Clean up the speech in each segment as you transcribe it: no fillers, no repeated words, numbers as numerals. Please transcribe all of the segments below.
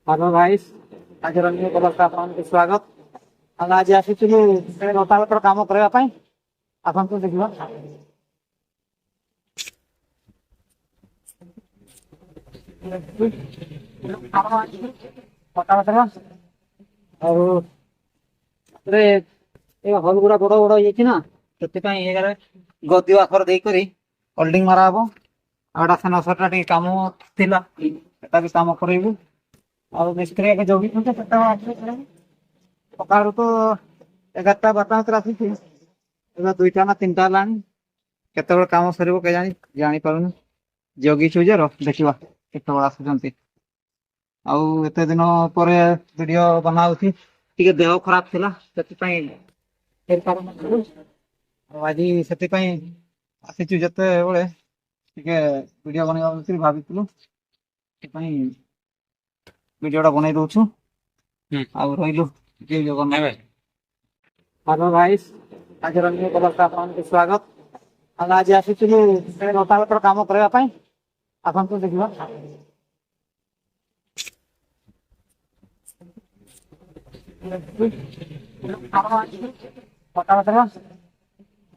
Hello भाई आज रंगीन कलर आपको स्वागत ଆମେ ଆଜି ଆସିଥିଲୁ ରୋଟାଭେଟର କାମ କରିବା ପାଇଁ ଆସନ୍ତୁ ଦେଖିବା। ରୋଟାଭେଟର ଆଉ ଏ ହଲ ଗୁଡା ବଡ ବଡ ହେଇଯାଇଛି ନା, ସେଥିପାଇଁ ଏଗାରେ ଗଦି ଆଖର ଦେଇକରି ହୋଲ୍ଡିଂ ମାରା ହବ। ଆଉ ଏଟା ସେନସରଟା ଟିକେ କାମ ଥିଲା, ସେଟା ବି କାମ କରେଇବୁ। ଆଉ ମିସ୍ତ୍ରୀ ଆଗେ ଜଗିଛନ୍ତି କେତେବେଳେ ଆସିବେ। ସକାଳୁ ତ 11ଟା 12ଟା ଭିତରେ ଆସିଛି, ଏବେ 2ଟା ନା 3ଟା ହେଲାଣି। କେତେବେଳେ କାମ ସରିବ କେଜାଣି ଜାଣିପାରୁନି। ଜଗିଛୁ ଯେ ଦେଖିବା କେତେବେଳେ ଆସୁଛନ୍ତି। ଆଉ ଏତେ ଦିନ ପରେ ଭିଡିଓ ବନା ହଉଛି, ଟିକେ ଦେହ ଖରାପ ଥିଲା ସେଥିପାଇଁ ହେଇପାରୁନଥିଲୁ। ଆଉ ଆଜି ସେଥିପାଇଁ ଆସିଛୁ, ଯେତେବେଳେ ଟିକେ ଭିଡିଓ ବନେଇବା ବୋଲି ଭାବିଥିଲୁ, ସେଥିପାଇଁ ଭିଡିଓଟା ବନେଇ ଦଉଛୁ। ଆଉ ରହିଲୁ ଜୟ ଜଗନ୍ନାଥ। हेलो भाई आज रंगीन कलर आपको स्वागत ଆମେ ଆଜି ଆସିଥିଲୁ ରୋଟାଭେଟର କାମ କରିବା ପାଇଁ ଆସନ୍ତୁ ଦେଖିବା। ରୋଟାଭେଟର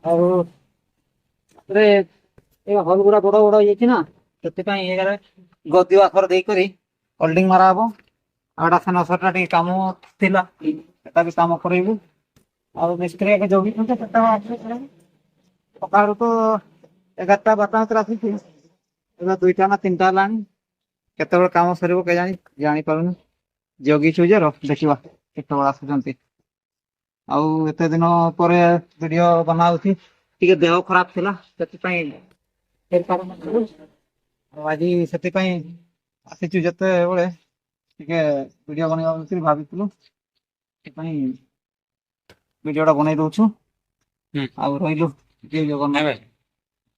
ଆଉ ଏ ହଲ ଗୁଡା ବଡ ବଡ ହେଇଯାଇଛି ନା, ସେଥିପାଇଁ ଏଗାରେ ଗଦି ଆଖର ଦେଇକରି ହୋଲ୍ଡିଂ ମାରା ହବ। ଆଉ ଏଟା ସେନସରଟା ଟିକେ କାମ ଥିଲା, ସେଟା ବି କାମ କରେଇବୁ। ଆଉ ମିସ୍ତ୍ରୀ ଆଗେ ଜଗିଛନ୍ତି କେତେବେଳେ ଆସିବେ। ସକାଳୁ ତ 11ଟା 12ଟା ଭିତରେ ଆସିଛି, ଏବେ 2ଟା ନା 3ଟା ହେଲାଣି। କେତେବେଳେ କାମ ସରିବ କେଜାଣି ଜାଣିପାରୁନି। ଜଗିଛୁ ଯେ ଦେଖିବା କେତେବେଳେ ଆସୁଛନ୍ତି। ଆଉ ଏତେ ଦିନ ପରେ ଭିଡିଓ ବନା ହଉଛି, ଟିକେ ଦେହ ଖରାପ ଥିଲା ସେଥିପାଇଁ ହେଇପାରୁନଥିଲୁ। ଆଉ ଆଜି ସେଥିପାଇଁ ଆସିଛୁ, ଯେତେବେଳେ ଟିକେ ଭିଡିଓ ବନେଇବା ବୋଲି ଭାବିଥିଲୁ, ସେଥିପାଇଁ ଭିଡିଓଟା ବନେଇ ଦଉଛୁ। ଆଉ ରହିଲୁ ଜୟ ଜଗନ୍ନାଥ।